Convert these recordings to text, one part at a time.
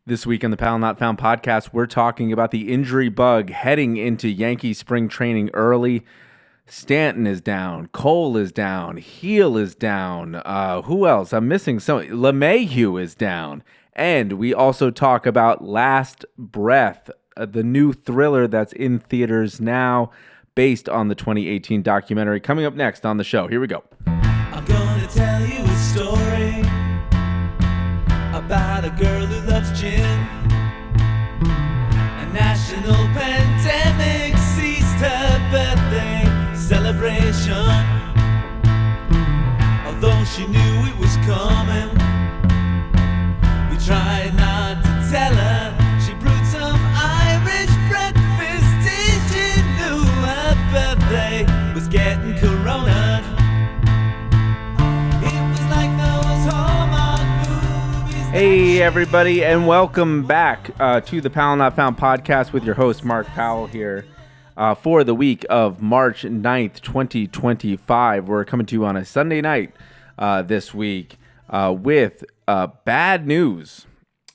This week on the Powell Not Found podcast, we're talking about the injury bug heading into Yankee spring training early. Stanton is down. Cole is down. Heel is down. Who else? I'm missing some. LeMahieu is down. And we also talk about Last Breath, the new thriller that's in theaters now based on the 2018 documentary. Coming up next on the show. Here we go. I'm gonna tell you a story about a girl who loves gin. A national pandemic seized her birthday celebration. Although she knew it was coming, we tried not to tell her. She brewed some Irish breakfast till she knew her birthday was getting coronaed. Hey, everybody, and welcome back to the Powell Not Found podcast with your host, Mark Powell here for the week of March 9th, 2025. We're coming to you on a Sunday night this week with bad news.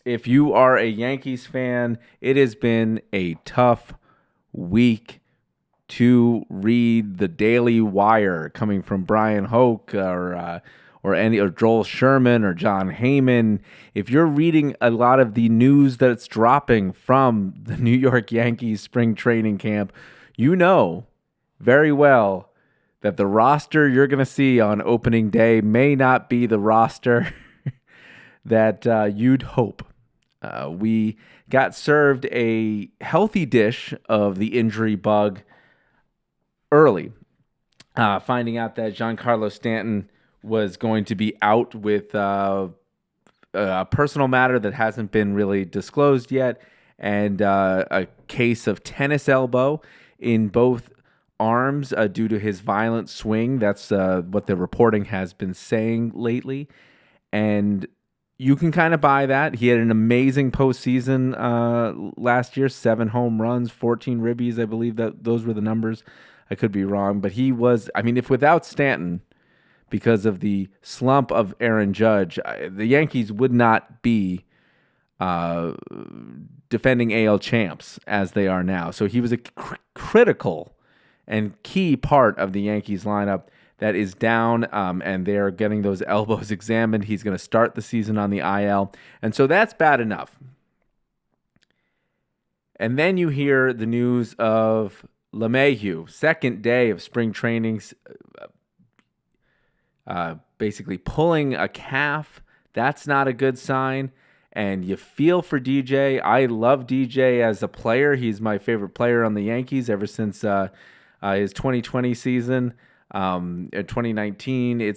If you are a Yankees fan, it has been a tough week to read the Daily Wire coming from Brian Hoke or Joel Sherman or John Heyman. If you're reading a lot of the news that's dropping from the New York Yankees spring training camp, you know very well that the roster you're going to see on opening day may not be the roster that you'd hope. We got served a healthy dish of the injury bug early, finding out that Giancarlo Stanton was going to be out with a personal matter that hasn't been really disclosed yet, and a case of tennis elbow in both arms due to his violent swing. That's what the reporting has been saying lately, and you can kind of buy that. He had an amazing postseason last year, 7 home runs, 14 ribbies, I believe that those were the numbers. I could be wrong, but he was, if without Stanton, because of the slump of Aaron Judge, the Yankees would not be defending AL champs as they are now. So he was a critical and key part of the Yankees lineup that is down, and they're getting those elbows examined. He's going to start the season on the IL, and so that's bad enough. And then you hear the news of LeMahieu, second day of spring trainings, basically pulling a calf. That's not a good sign. And you feel for DJ. I love DJ as a player. He's my favorite player on the Yankees ever since his 2020 season. 2019.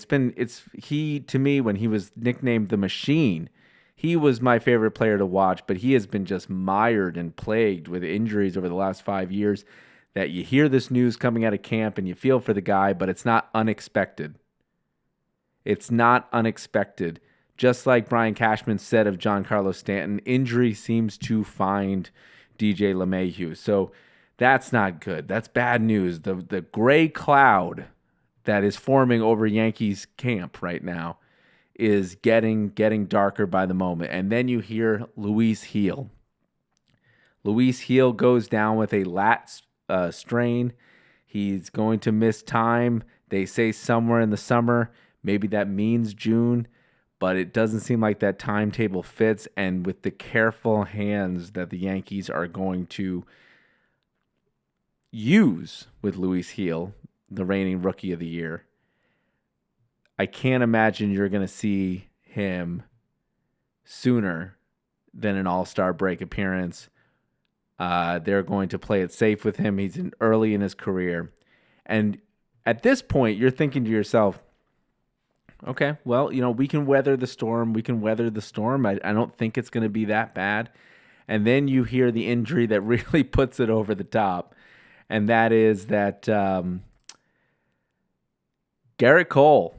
He, to me, when he was nicknamed the Machine, he was my favorite player to watch, but he has been just mired and plagued with injuries over the last 5 years that you hear this news coming out of camp and you feel for the guy, but it's not unexpected. It's not unexpected. Just like Brian Cashman said of Giancarlo Stanton, injury seems to find DJ LeMahieu. So that's not good. That's bad news. The gray cloud that is forming over Yankees camp right now is getting darker by the moment. And then you hear Luis Heel. Luis Heel goes down with a lat strain. He's going to miss time. They say somewhere in the summer. Maybe that means June, but it doesn't seem like that timetable fits. And with the careful hands that the Yankees are going to use with Luis Heel, the reigning Rookie of the Year, I can't imagine you're going to see him sooner than an All-Star break appearance. They're going to play it safe with him. He's early in his career. And at this point, you're thinking to yourself, okay, well, we can weather the storm. I don't think it's going to be that bad. And then you hear the injury that really puts it over the top. And that is that Gerrit Cole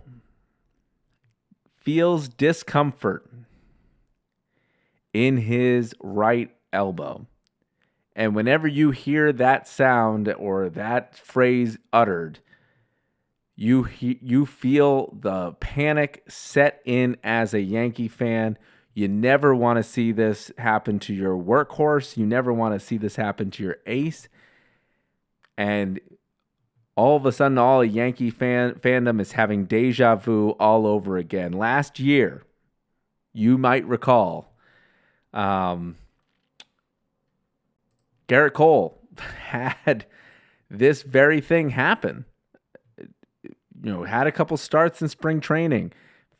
feels discomfort in his right elbow. And whenever you hear that sound or that phrase uttered, you feel the panic set in as a Yankee fan. You never want to see this happen to your workhorse. You never want to see this happen to your ace. And all of a sudden, all Yankee fandom is having deja vu all over again. Last year, you might recall, Gerrit Cole had this very thing happen. Had a couple starts in spring training,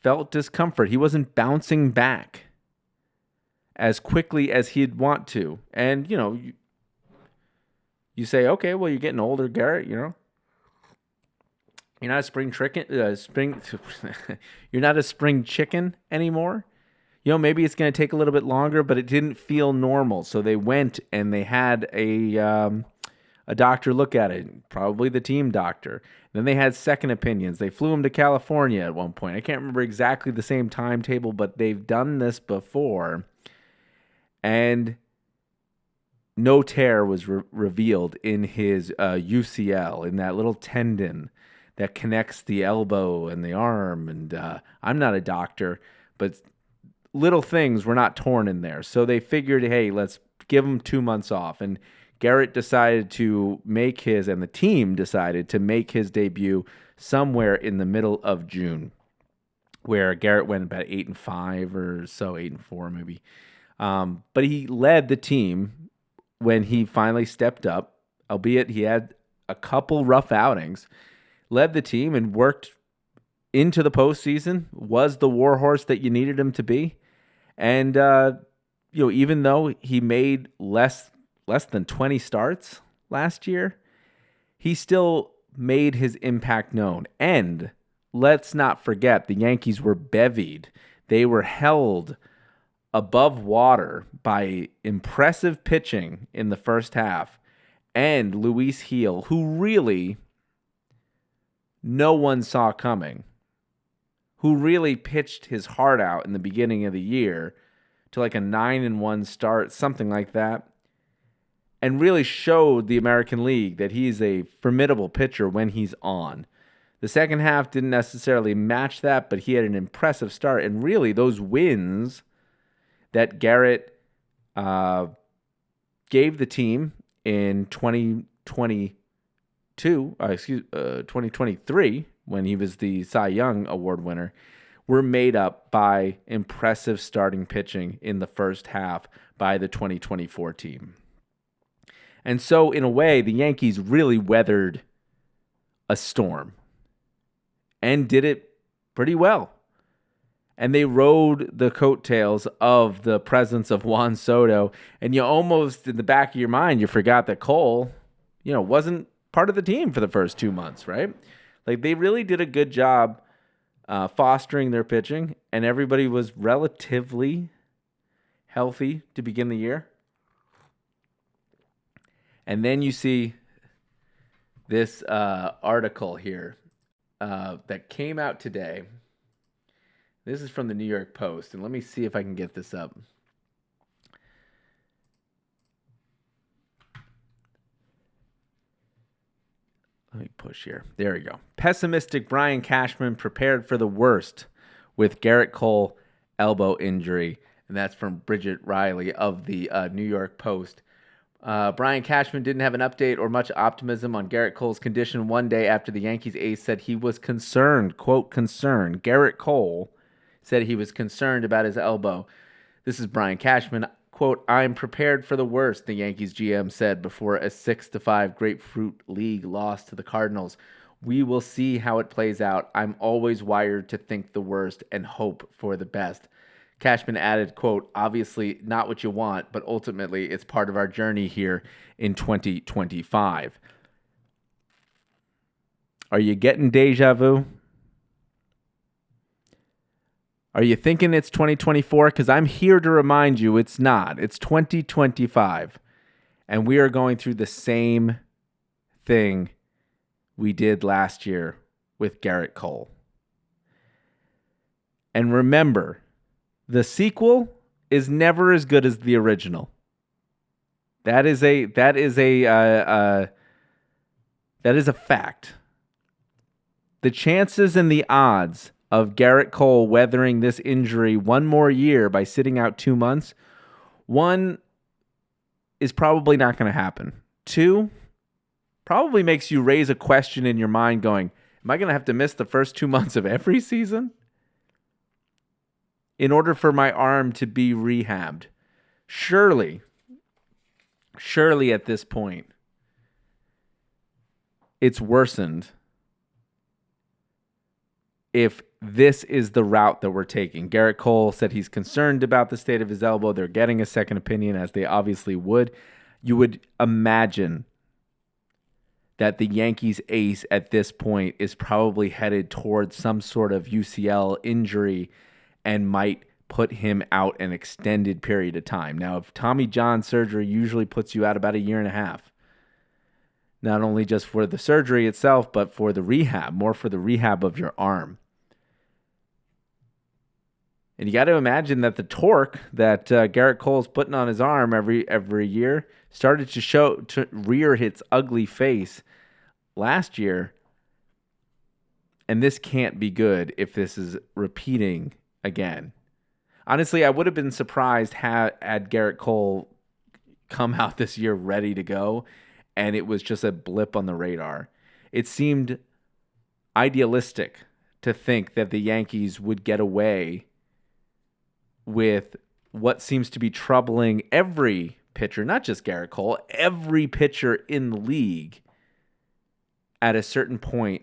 felt discomfort. He wasn't bouncing back as quickly as he'd want to. And, you say, okay, well, you're getting older, Gerrit, You're not a spring you're not a spring chicken anymore. Maybe it's going to take a little bit longer, but it didn't feel normal. So they went and they had a doctor look at it, probably the team doctor. Then they had second opinions. They flew him to California at one point. I can't remember exactly the same timetable, but they've done this before. And no tear was revealed in his UCL, in that little tendon that connects the elbow and the arm. And I'm not a doctor, but little things were not torn in there. So they figured, hey, let's give him 2 months off. And Gerrit decided to make his, and the team decided to make his debut somewhere in the middle of June, where Gerrit went about 8-5 or so, 8-4 maybe. But he led the team when he finally stepped up, albeit he had a couple rough outings, led the team and worked into the postseason, was the warhorse that you needed him to be. And, even though he made less than 20 starts last year, he still made his impact known. And let's not forget, the Yankees were bevied. They were held above water by impressive pitching in the first half. And Luis Heel, who really no one saw coming, who really pitched his heart out in the beginning of the year to like a 9-1 start, something like that, and really showed the American League that he's a formidable pitcher when he's on. The second half didn't necessarily match that, but he had an impressive start. And really, those wins that Gerrit gave the team in 2023, when he was the Cy Young Award winner, were made up by impressive starting pitching in the first half by the 2024 team. And so, in a way, the Yankees really weathered a storm and did it pretty well. And they rode the coattails of the presence of Juan Soto. And you almost, in the back of your mind, you forgot that Cole, wasn't part of the team for the first 2 months, right? Like, they really did a good job fostering their pitching, and everybody was relatively healthy to begin the year. And then you see this article here that came out today. This is from the New York Post, and let me see if I can get this up. Let me push here. There we go. Pessimistic Brian Cashman prepared for the worst with Gerrit Cole elbow injury. And that's from Bridget Riley of the New York Post. Brian Cashman didn't have an update or much optimism on Gerrit Cole's condition one day after the Yankees ace said he was concerned, quote, concerned. Gerrit Cole said he was concerned about his elbow. This is Brian Cashman. Quote, I'm prepared for the worst, the Yankees GM said before a 6-5 Grapefruit League loss to the Cardinals. We will see how it plays out. I'm always wired to think the worst and hope for the best. Cashman added, quote, obviously not what you want, but ultimately it's part of our journey here in 2025. Are you getting deja vu? Are you thinking it's 2024? Because I'm here to remind you it's not. It's 2025. And we are going through the same thing we did last year with Gerrit Cole. And remember, the sequel is never as good as the original. That is a fact. The chances and the odds of Gerrit Cole weathering this injury one more year by sitting out 2 months, one is probably not going to happen. Two, probably makes you raise a question in your mind going, am I going to have to miss the first 2 months of every season in order for my arm to be rehabbed? Surely at this point, it's worsened if this is the route that we're taking. Gerrit Cole said he's concerned about the state of his elbow. They're getting a second opinion, as they obviously would. You would imagine that the Yankees ace at this point is probably headed towards some sort of UCL injury and might put him out an extended period of time. Now, if Tommy John surgery usually puts you out about a year and a half, not only just for the surgery itself, but for the rehab, more for the rehab of your arm. And you got to imagine that the torque that Gerrit Cole's putting on his arm every year started to rear its ugly face last year. And this can't be good if this is repeating again. Honestly, I would have been surprised had Gerrit Cole come out this year ready to go, and it was just a blip on the radar. It seemed idealistic to think that the Yankees would get away with what seems to be troubling every pitcher, not just Gerrit Cole, every pitcher in the league at a certain point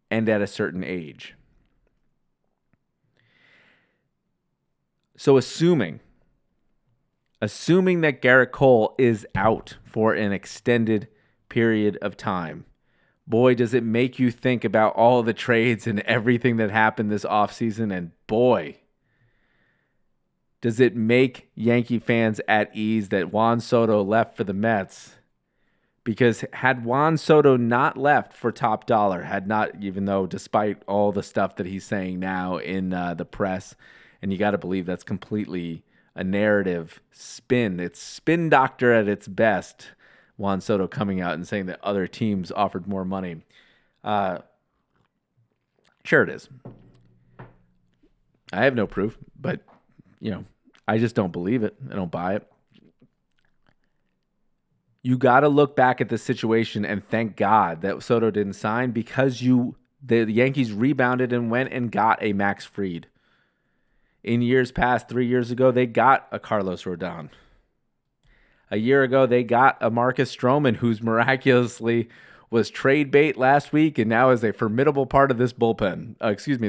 and at a certain age. So assuming that Gerrit Cole is out for an extended period of time, boy, does it make you think about all the trades and everything that happened this offseason, and boy, does it make Yankee fans at ease that Juan Soto left for the Mets. Because had Juan Soto not left for top dollar, even though despite all the stuff that he's saying now in the press, and you got to believe that's completely a narrative spin. It's spin doctor at its best. Juan Soto coming out and saying that other teams offered more money. Sure it is. I have no proof, but I just don't believe it. I don't buy it. You got to look back at the situation and thank God that Soto didn't sign, because the Yankees rebounded and went and got a Max Fried. In years past, 3 years ago, they got a Carlos Rodon. A year ago, they got a Marcus Stroman, who's miraculously was trade bait last week and now is a formidable part of this bullpen.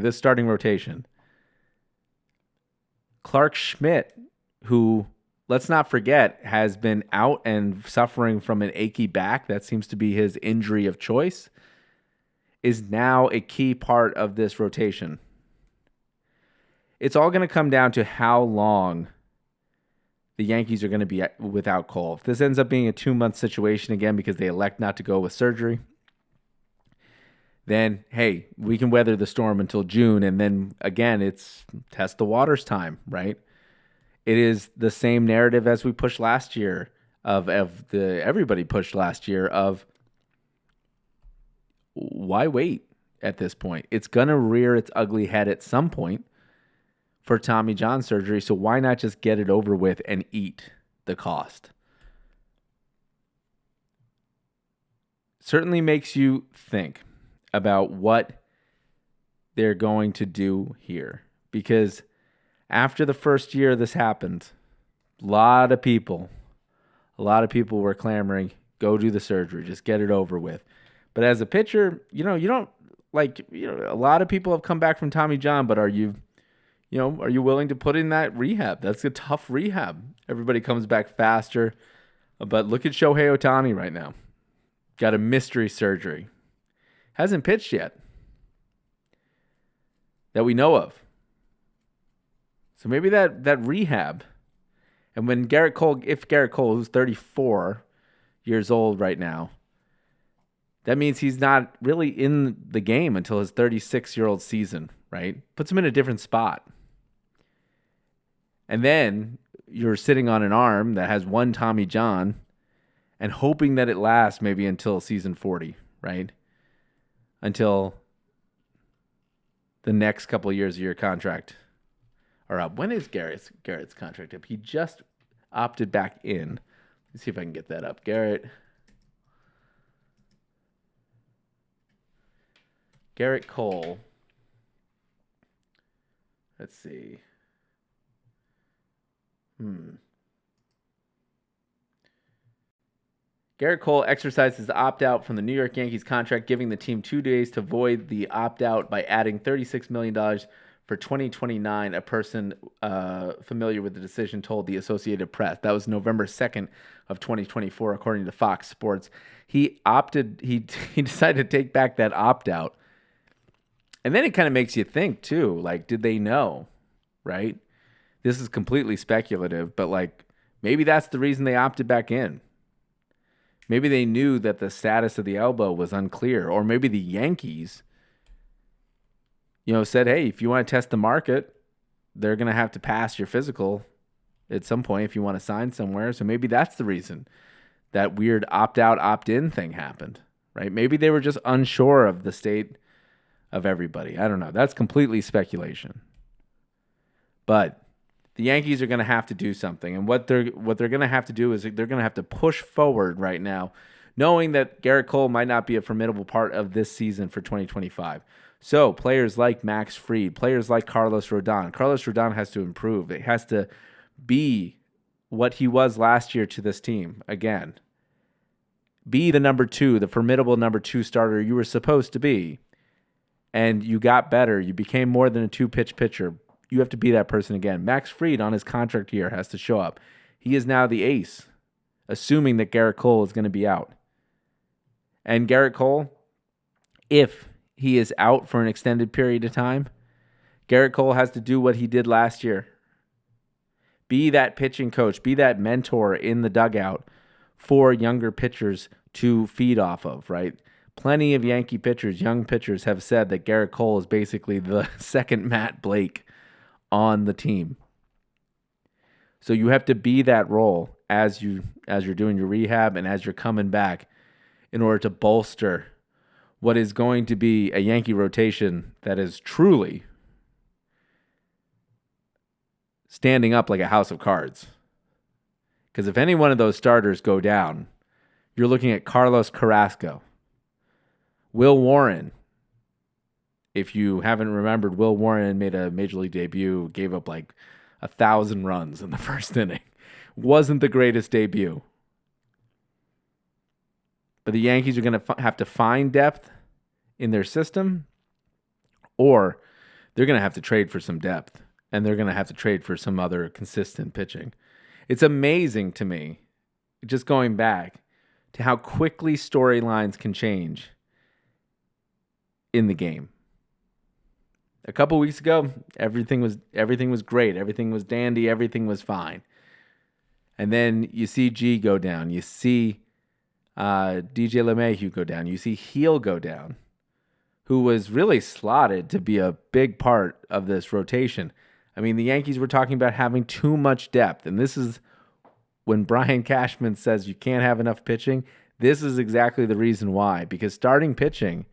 This starting rotation. Clark Schmidt, who, let's not forget, has been out and suffering from an achy back. That seems to be his injury of choice, is now a key part of this rotation. It's all going to come down to how long the Yankees are going to be without Cole. If this ends up being a 2-month situation again because they elect not to go with surgery, then, hey, we can weather the storm until June, and then, again, it's test the waters time, right? It is the same narrative as we pushed last year everybody pushed last year of why wait at this point? It's going to rear its ugly head at some point for Tommy John surgery, so why not just get it over with and eat the cost? Certainly makes you think about what they're going to do here, because after the first year this happened, a lot of people were clamoring, go do the surgery, just get it over with. But as a pitcher, you don't a lot of people have come back from Tommy John, but are you willing to put in that rehab? That's a tough rehab. Everybody comes back faster. But look at Shohei Ohtani right now. Got a mystery surgery. Hasn't pitched yet that we know of. So maybe that rehab. And when Gerrit Cole, who's 34 years old right now, that means he's not really in the game until his 36-year-old season, right? Puts him in a different spot. And then you're sitting on an arm that has one Tommy John and hoping that it lasts maybe until season 40, right? Until the next couple of years of your contract are up. When is Gerrit's contract up? He just opted back in. Let's see if I can get that up. Gerrit Cole. Let's see. Gerrit Cole exercised his opt-out from the New York Yankees contract, giving the team 2 days to void the opt-out by adding $36 million for 2029, a person familiar with the decision told the Associated Press. That was November 2nd of 2024, according to Fox Sports. He decided to take back that opt-out. And then it kind of makes you think, too, like, did they know, right? This is completely speculative, but, like, maybe that's the reason they opted back in. Maybe they knew that the status of the elbow was unclear, or maybe the Yankees, said, hey, if you want to test the market, they're going to have to pass your physical at some point if you want to sign somewhere. So maybe that's the reason that weird opt-out, opt-in thing happened, right? Maybe they were just unsure of the state of everybody. I don't know. That's completely speculation. But the Yankees are going to have to do something. And what they're going to have to do is they're going to have to push forward right now, knowing that Gerrit Cole might not be a formidable part of this season for 2025. So players like Max Fried, players like Carlos Rodon. Carlos Rodon has to improve. It has to be what he was last year to this team again. Be the number 2, the formidable number 2 starter you were supposed to be. And you got better. You became more than a 2-pitch pitcher. You have to be that person again. Max Fried on his contract year has to show up. He is now the ace, assuming that Gerrit Cole is going to be out. And Gerrit Cole, if he is out for an extended period of time, Gerrit Cole has to do what he did last year. Be that pitching coach. Be that mentor in the dugout for younger pitchers to feed off of, right? Plenty of Yankee pitchers, young pitchers, have said that Gerrit Cole is basically the second Matt Blake on the team. So you have to be that role as you're doing your rehab and as you're coming back in order to bolster what is going to be a Yankee rotation that is truly standing up like a house of cards. Because if any one of those starters go down, you're looking at Carlos Carrasco, Will Warren. If you haven't remembered, Will Warren made a major league debut, gave up like 1,000 runs in the first inning. Wasn't the greatest debut. But the Yankees are going to have to find depth in their system, or they're going to have to trade for some depth, and they're going to have to trade for some other consistent pitching. It's amazing to me, just going back, to how quickly storylines can change in the game. A couple weeks ago, everything was great. Everything was dandy. Everything was fine. And then you see G go down. You see DJ LeMahieu go down. You see Heel go down, who was really slotted to be a big part of this rotation. I mean, the Yankees were talking about having too much depth. And this is when Brian Cashman says you can't have enough pitching. This is exactly the reason why. Because starting pitching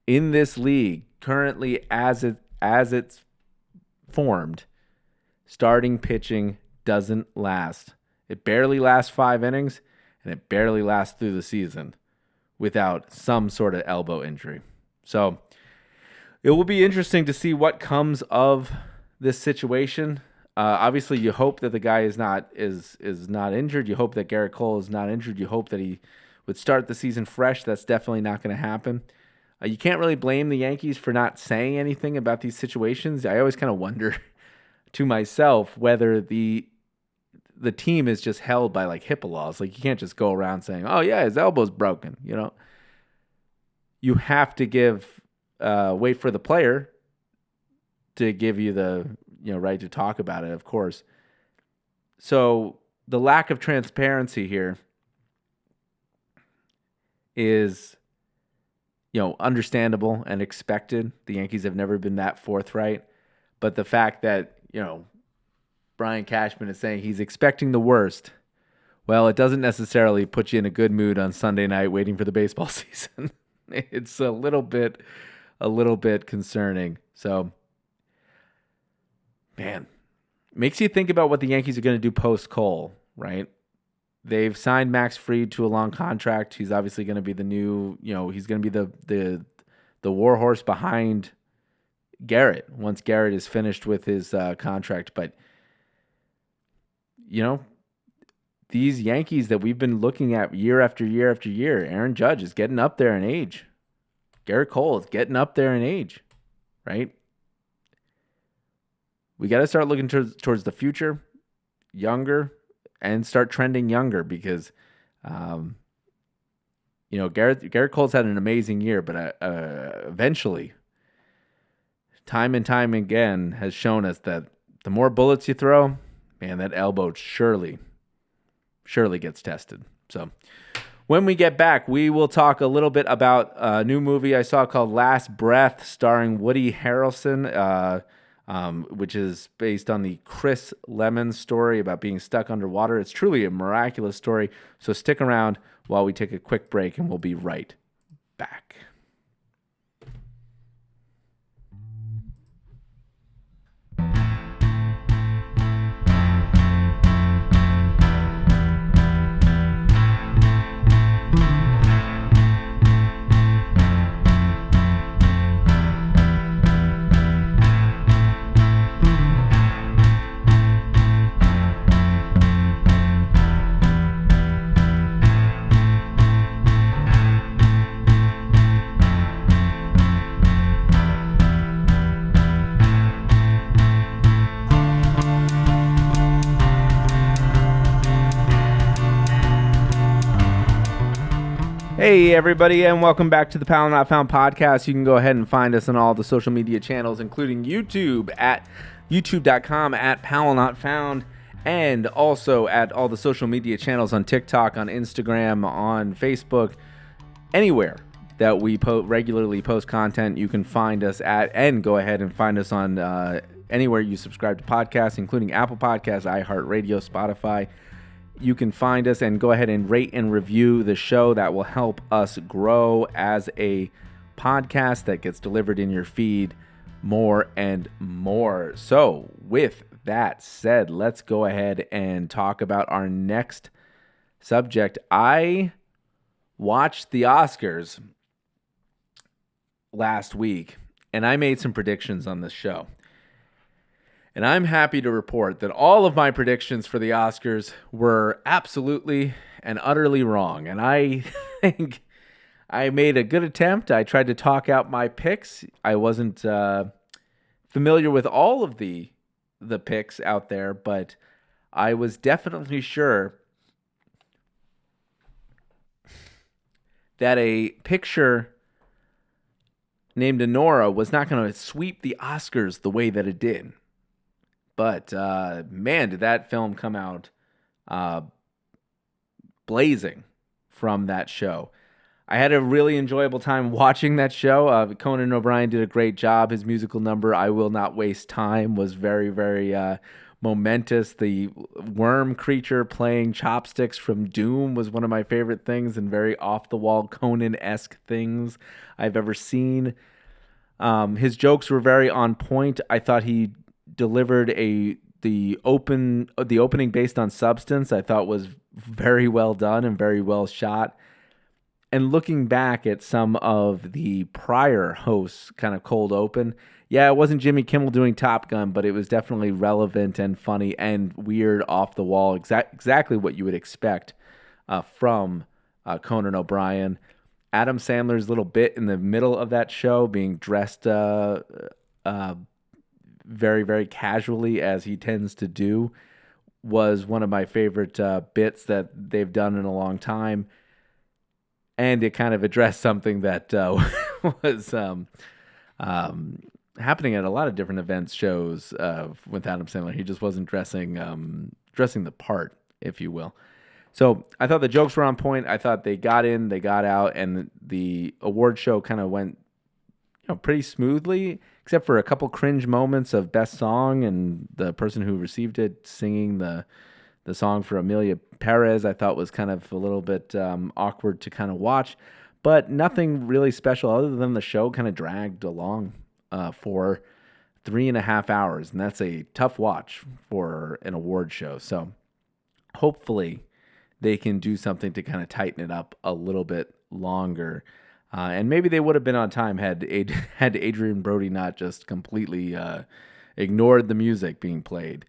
in this league, currently as it's formed, starting pitching doesn't last. It barely lasts 5 innings, and it barely lasts through the season without some sort of elbow injury. So it will be interesting to see what comes of this situation. Obviously, you hope that the guy is not injured. You hope that Gerrit Cole is not injured. You hope that he would start the season fresh. That's definitely not going to happen. You can't really blame the Yankees for not saying anything about these situations. I always kind of wonder to myself whether the team is just held by like HIPAA laws. Like you can't just go around saying, "Oh yeah, his elbow's broken." You have to wait for the player to give you the right to talk about it, of course. So the lack of transparency here is understandable and expected. The Yankees have never been that forthright. But the fact that, Brian Cashman is saying he's expecting the worst, well, it doesn't necessarily put you in a good mood on Sunday night waiting for the baseball season. It's a little bit a little bit concerning. So, man, makes you think about what the Yankees are going to do post Cole, right? They've signed Max Fried to a long contract. He's obviously going to be the new, he's going to be the warhorse behind Gerrit once Gerrit is finished with his contract. But, these Yankees that we've been looking at year after year after year, Aaron Judge is getting up there in age. Gerrit Cole is getting up there in age, right? We got to start looking towards the future, younger, and start trending younger because, Gerrit Cole's had an amazing year, but eventually, time and time again has shown us that the more bullets you throw, man, that elbow surely gets tested. So when we get back, we will talk a little bit about a new movie I saw called Last Breath, starring Woody Harrelson, which is based on the Chris Lemon story about being stuck underwater. It's truly a miraculous story. So stick around while we take a quick break, and we'll be right back. Hey, everybody, and welcome back to the Powell Not Found podcast. You can go ahead and find us on all the social media channels, including YouTube at youtube.com at Powell Not Found, and also at all the social media channels on TikTok, on Instagram, on Facebook, anywhere that we regularly post content, you can find us at, and go ahead and find us on anywhere you subscribe to podcasts, including Apple Podcasts, iHeartRadio, Spotify. You can find us and go ahead and rate and review the show. That will help us grow as a podcast that gets delivered in your feed more and more. So with that said, let's go ahead and talk about our next subject. I watched the Oscars last week, and I made some predictions on this show. And I'm happy to report that all of my predictions for the Oscars were absolutely and utterly wrong. And I think I made a good attempt. I tried to talk out my picks. I wasn't familiar with all of the picks out there, but I was definitely sure that a picture named Anora was not going to sweep the Oscars the way that it did. But, man, did that film come out blazing from that show. I had a really enjoyable time watching that show. Conan O'Brien did a great job. His musical number, I Will Not Waste Time, was very, very momentous. The worm creature playing chopsticks from Doom was one of my favorite things and very off-the-wall Conan-esque things I've ever seen. His jokes were very on point. I thought he delivered the opening based on Substance. I thought was very well done and very well shot. And looking back at some of the prior hosts' kind of cold open, yeah, it wasn't Jimmy Kimmel doing Top Gun, but it was definitely relevant and funny and weird, off the wall, exactly what you would expect from Conan O'Brien. Adam Sandler's little bit in the middle of that show, being dressed very, very casually, as he tends to do, was one of my favorite bits that they've done in a long time. And it kind of addressed something that was happening at a lot of different events, shows with Adam Sandler. He just wasn't dressing the part, if you will. So I thought the jokes were on point. I thought they got in, they got out, and the award show kind of went pretty smoothly, except for a couple cringe moments of best song and the person who received it singing the song for Amelia Perez. I thought was kind of a little bit awkward to kind of watch. but nothing really special other than the show kind of dragged along for 3.5 hours, and that's a tough watch for an award show. So hopefully they can do something to kind of tighten it up a little bit longer. And maybe they would have been on time had Adrian Brody not just completely ignored the music being played.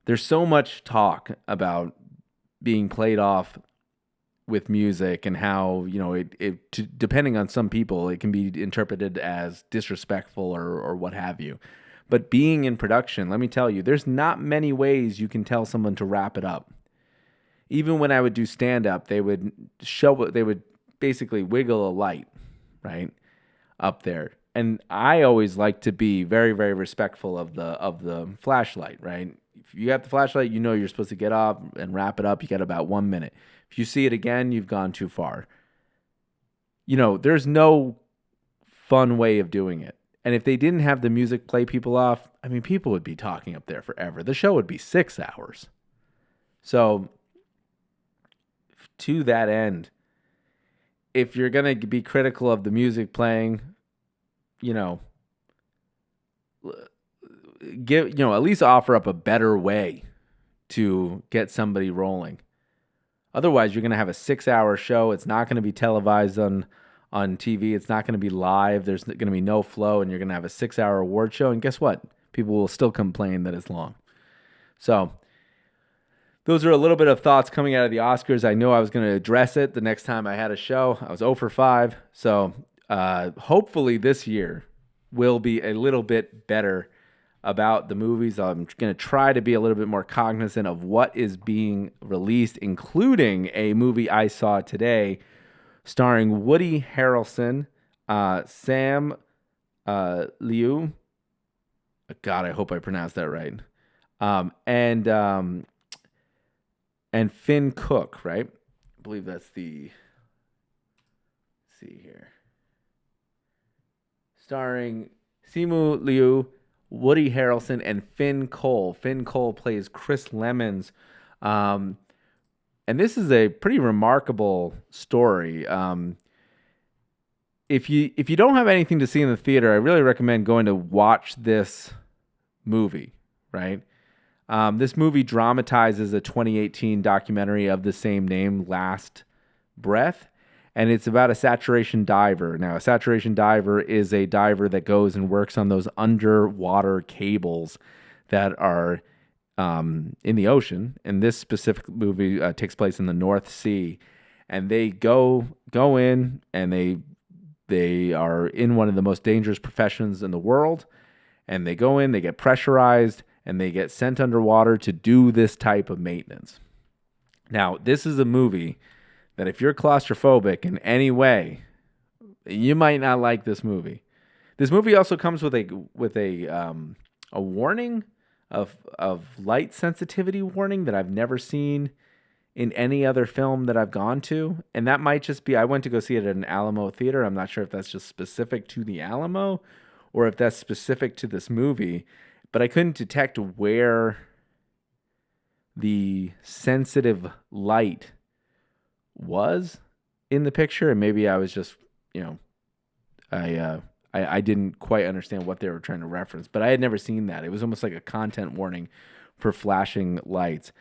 There's so much talk about being played off with music and how, depending on some people, it can be interpreted as disrespectful or what have you. But being in production, let me tell you, there's not many ways you can tell someone to wrap it up. Even when I would do stand-up, they would basically wiggle a light, right, up there. And I always like to be very, very respectful of the flashlight, right? If you have the flashlight, you're supposed to get off and wrap it up. You got about 1 minute. If you see it again, you've gone too far. There's no fun way of doing it. And if they didn't have the music play people off, people would be talking up there forever. The show would be 6 hours. So to that end, if you're going to be critical of the music playing, at least offer up a better way to get somebody rolling. Otherwise, you're going to have a 6-hour show. It's not going to be televised on TV. It's not going to be live. There's going to be no flow, and you're going to have a 6-hour award show. And guess what? People will still complain that it's long. So those are a little bit of thoughts coming out of the Oscars. I know I was going to address it the next time I had a show. I was 0 for 5. So hopefully this year will be a little bit better about the movies. I'm going to try to be a little bit more cognizant of what is being released, including a movie I saw today starring Woody Harrelson, Sam Liu. God, I hope I pronounced that right. And Finn Cook, right? I believe that's the... Let's see here. Starring Simu Liu, Woody Harrelson, and Finn Cole. Finn Cole plays Chris Lemons. And this is a pretty remarkable story. If you don't have anything to see in the theater, I really recommend going to watch this movie, right? This movie dramatizes a 2018 documentary of the same name, Last Breath. And it's about a saturation diver. Now, a saturation diver is a diver that goes and works on those underwater cables that are in the ocean. And this specific movie takes place in the North Sea. And they go in, and they are in one of the most dangerous professions in the world. And they go in, they get pressurized, and they get sent underwater to do this type of maintenance. Now, this is a movie that if you're claustrophobic in any way, you might not like this movie. This movie also comes with a warning of light sensitivity warning that I've never seen in any other film that I've gone to. And that might just be, I went to go see it at an Alamo theater. I'm not sure if that's just specific to the Alamo or if that's specific to this movie, but I couldn't detect where the sensitive light was in the picture, and maybe I was just, I didn't quite understand what they were trying to reference, but I had never seen that. It was almost like a content warning for flashing lights.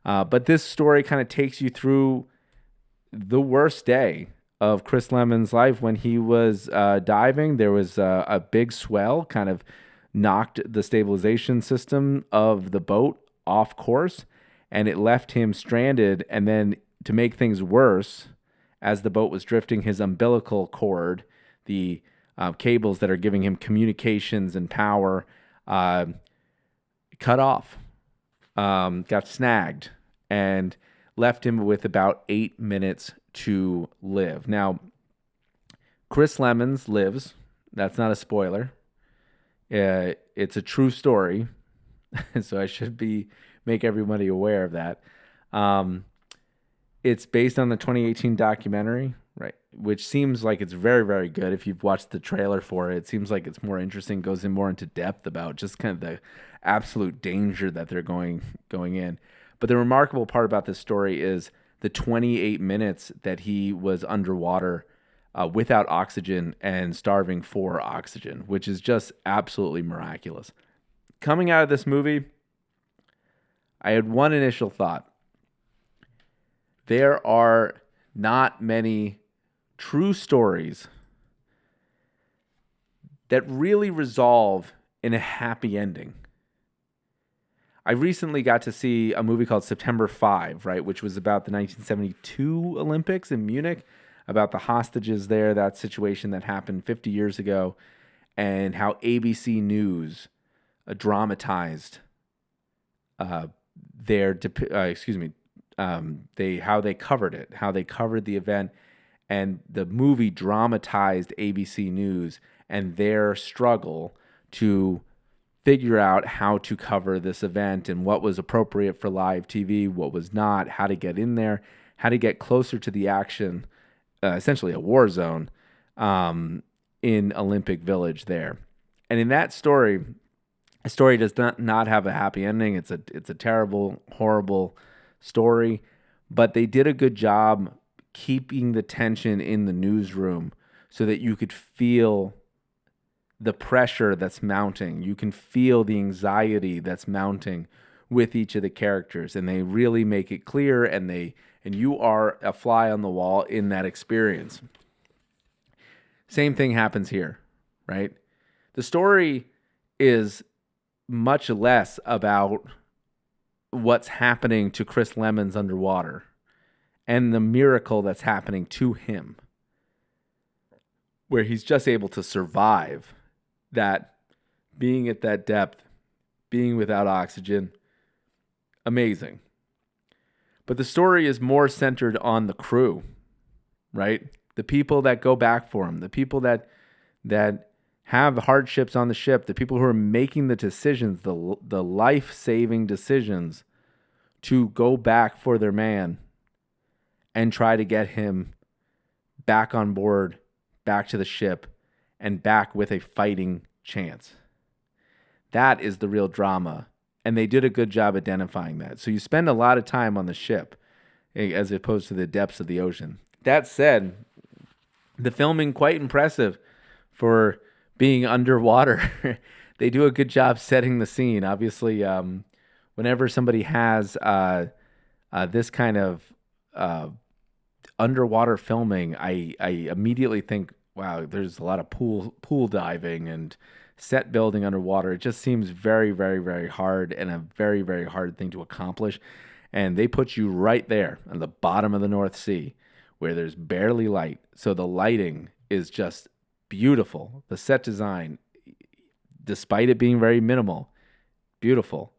But this story kind of takes you through the worst day of Chris Lemon's life when he was diving. There was a big swell, kind of knocked the stabilization system of the boat off course, and it left him stranded. And then to make things worse, as the boat was drifting, his umbilical cord, the cables that are giving him communications and power, cut off, got snagged, and left him with about 8 minutes to live. Now, Chris Lemons lives. That's not a spoiler. It's a true story, so I should make everybody aware of that. It's based on the 2018 documentary, right? Which seems like it's very, very good. If you've watched the trailer for it, it seems like it's more interesting, goes in more into depth about just kind of the absolute danger that they're going in. But the remarkable part about this story is the 28 minutes that he was underwater without oxygen and starving for oxygen, which is just absolutely miraculous. Coming out of this movie, I had one initial thought. There are not many true stories that really resolve in a happy ending. I recently got to see a movie called September 5, right, which was about the 1972 Olympics in Munich, about the hostages there, that situation that happened 50 years ago, and how ABC News dramatized how they covered it, how they covered the event, and the movie dramatized ABC News and their struggle to figure out how to cover this event and what was appropriate for live TV, what was not, how to get in there, how to get closer to the action, essentially a war zone in Olympic Village there. And in that story, a story does not have a happy ending. It's a terrible, horrible story, but they did a good job keeping the tension in the newsroom so that you could feel the pressure that's mounting. You can feel the anxiety that's mounting with each of the characters, and they really make it clear, and you are a fly on the wall in that experience. Same thing happens here, right? The story is much less about what's happening to Chris Lemons underwater and the miracle that's happening to him, where he's just able to survive that, being at that depth, being without oxygen. Amazing. But the story is more centered on the crew, right? The people that go back for him, the people that have hardships on the ship, the people who are making the decisions, the life-saving decisions to go back for their man and try to get him back on board, back to the ship, and back with a fighting chance. That is the real drama, and they did a good job identifying that. So you spend a lot of time on the ship as opposed to the depths of the ocean. That said, the filming quite impressive for being underwater. They do a good job setting the scene. Obviously, whenever somebody has this kind of underwater filming, I immediately think, wow, there's a lot of pool diving and set building underwater. It just seems very, very, very hard and a very, very hard thing to accomplish. And they put you right there on the bottom of the North Sea where there's barely light. So the lighting is just beautiful. The set design, despite it being very minimal, beautiful.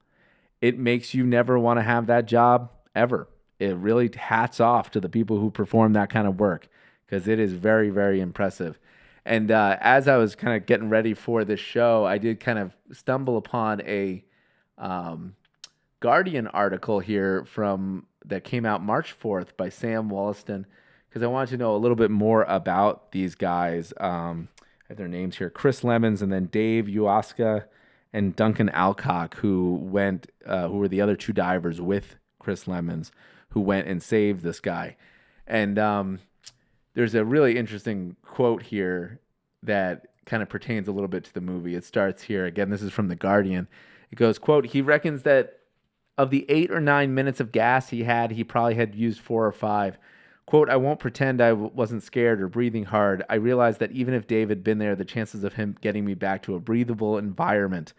It makes you never want to have that job ever. It really hats off to the people who perform that kind of work, because it is very, very impressive. And as I was kind of getting ready for this show, I did kind of stumble upon a Guardian article here that came out March 4th by Sam Wollaston, because I wanted to know a little bit more about these guys. I have their names here: Chris Lemons, and then Dave Uoska and Duncan Alcock, who were the other two divers with Chris Lemons, who went and saved this guy. And there's a really interesting quote here that kind of pertains a little bit to the movie. It starts here. Again, this is from The Guardian. It goes, quote, "He reckons that of the 8 or 9 minutes of gas he probably had used 4 or 5. Quote, I won't pretend I wasn't scared or breathing hard. I realized that even if Dave had been there, the chances of him getting me back to a breathable environment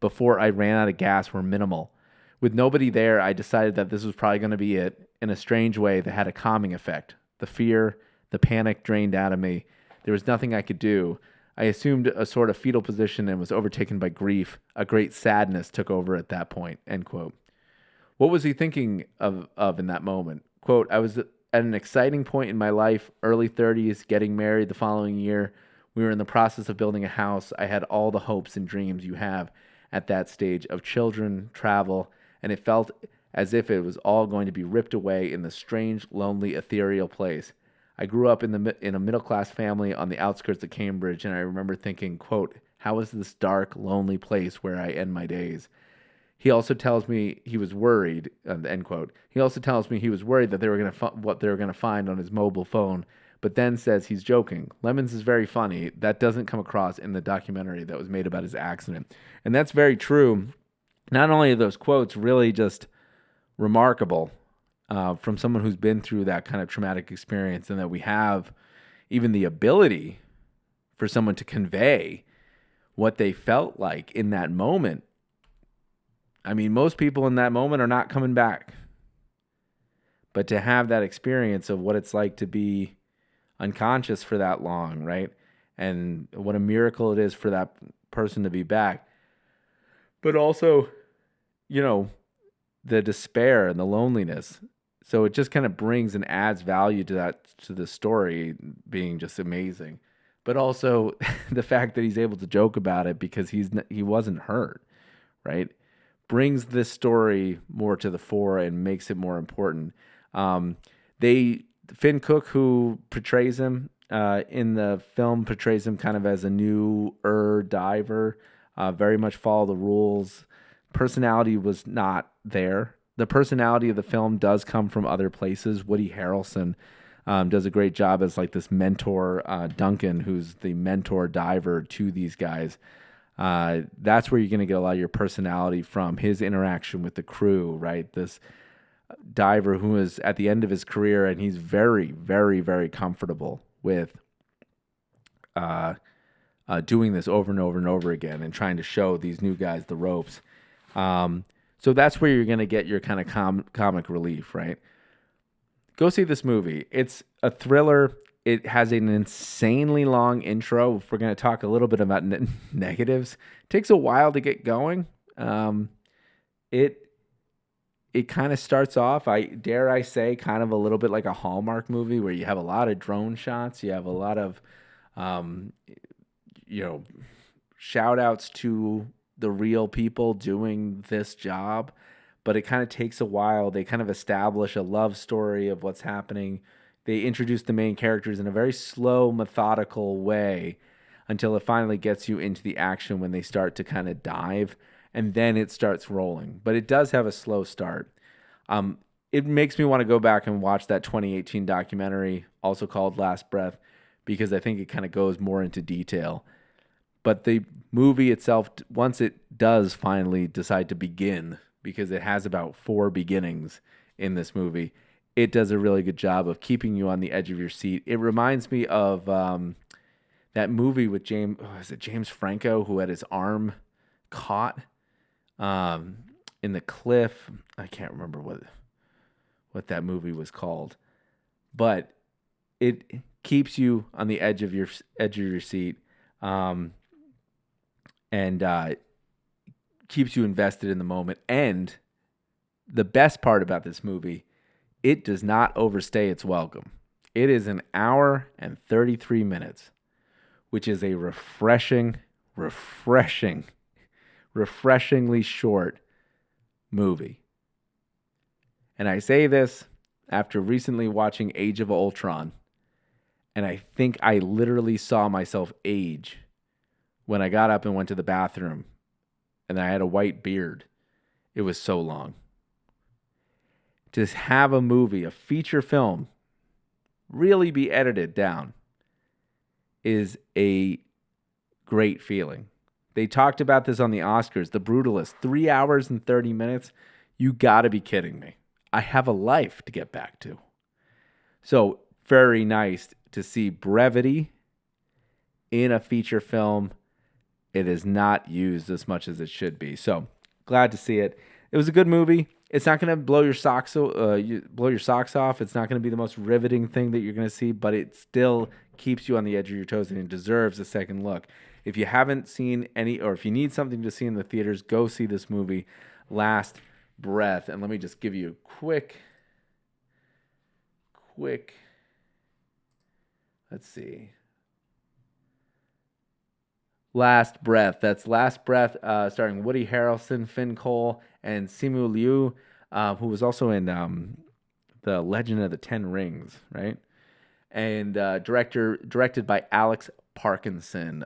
before I ran out of gas were minimal. With nobody there, I decided that this was probably going to be it. In a strange way, that had a calming effect. The fear, the panic drained out of me. There was nothing I could do. I assumed a sort of fetal position and was overtaken by grief. A great sadness took over at that point," end quote. What was he thinking of in that moment? Quote, "I was at an exciting point in my life, early 30s, getting married the following year. We were in the process of building a house. I had all the hopes and dreams you have at that stage of children, travel, and it felt as if it was all going to be ripped away in the strange, lonely, ethereal place. I grew up in a middle-class family on the outskirts of Cambridge, and I remember thinking, quote, how is this dark, lonely place where I end my days? He also tells me he was worried, end quote. He also tells me he was worried that what they were going to find on his mobile phone, but then says he's joking. Lemons is very funny. That doesn't come across in the documentary that was made about his accident. And that's very true. Not only are those quotes really just remarkable from someone who's been through that kind of traumatic experience, and that we have even the ability for someone to convey what they felt like in that moment. I mean, most people in that moment are not coming back. But to have that experience of what it's like to be unconscious for that long, right? And what a miracle it is for that person to be back. But also, the despair and the loneliness. So it just kind of brings and adds value to the story being just amazing. But also the fact that he's able to joke about it because he wasn't hurt, right? Brings this story more to the fore and makes it more important. Finn Cook, who portrays him in the film, portrays him kind of as a newer diver, very much follow the rules. Personality was not there. The personality of the film does come from other places. Woody Harrelson does a great job as like this mentor, Duncan, who's the mentor diver to these guys. That's where you're going to get a lot of your personality from, his interaction with the crew, right? This diver who is at the end of his career, and he's very, very, very comfortable with doing this over and over and over again and trying to show these new guys the ropes. So that's where you're going to get your kind of comic relief, right? Go see this movie. It's a thriller. It has an insanely long intro. If we're going to talk a little bit about negatives, it takes a while to get going. It kind of starts off, dare I say, kind of a little bit like a Hallmark movie where you have a lot of drone shots. You have a lot of, shout outs to the real people doing this job. But it kind of takes a while. They kind of establish a love story of what's happening. They introduce the main characters in a very slow, methodical way until it finally gets you into the action when they start to kind of dive. And then it starts rolling. But it does have a slow start. It makes me want to go back and watch that 2018 documentary, also called Last Breath, because I think it kind of goes more into detail. But the movie itself, once it does finally decide to begin, because it has about 4 beginnings in this movie, it does a really good job of keeping you on the edge of your seat. It reminds me of that movie with James Franco, who had his arm caught in the cliff. I can't remember what that movie was called, but it keeps you on the edge of your seat, and keeps you invested in the moment. And the best part about this movie, it does not overstay its welcome. It is an hour and 33 minutes, which is a refreshingly short movie. And I say this after recently watching Age of Ultron, and I think I literally saw myself age when I got up and went to the bathroom and I had a white beard. It was so long. To have a movie, a feature film, really be edited down is a great feeling. They talked about this on the Oscars, The Brutalist, 3 hours and 30 minutes. You gotta be kidding me. I have a life to get back to. So very nice to see brevity in a feature film. It is not used as much as it should be. So glad to see it. It was a good movie. It's not going to blow your socks off. It's not going to be the most riveting thing that you're going to see, but it still keeps you on the edge of your toes, and it deserves a second look. If you haven't seen any, or if you need something to see in the theaters, go see this movie, Last Breath. And let me just give you a quick, let's see. Last Breath. That's Last Breath, starring Woody Harrelson, Finn Cole, and Simu Liu, who was also in The Legend of the Ten Rings, right? And directed by Alex Parkinson,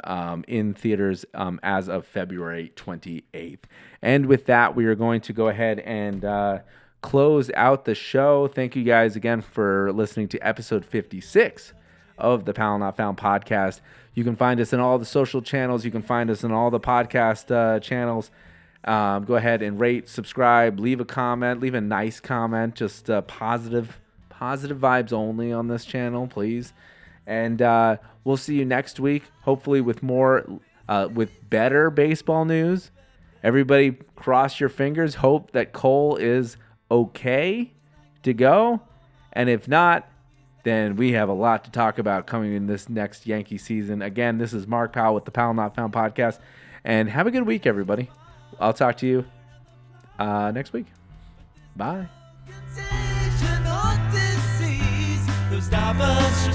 in theaters as of February 28th. And with that, we are going to go ahead and close out the show. Thank you guys again for listening to episode 56 of the Powell Not Found podcast. You can find us in all the social channels. You can find us in all the podcast channels. Go ahead and rate, subscribe, leave a comment, leave a nice comment, just positive vibes only on this channel, please. And we'll see you next week, hopefully with better baseball news. Everybody cross your fingers, hope that Cole is okay to go. And if not, then we have a lot to talk about coming in this next Yankee season. Again, this is Mark Powell with the Powell Not Found podcast. And have a good week, everybody. I'll talk to you next week. Bye. Stop us from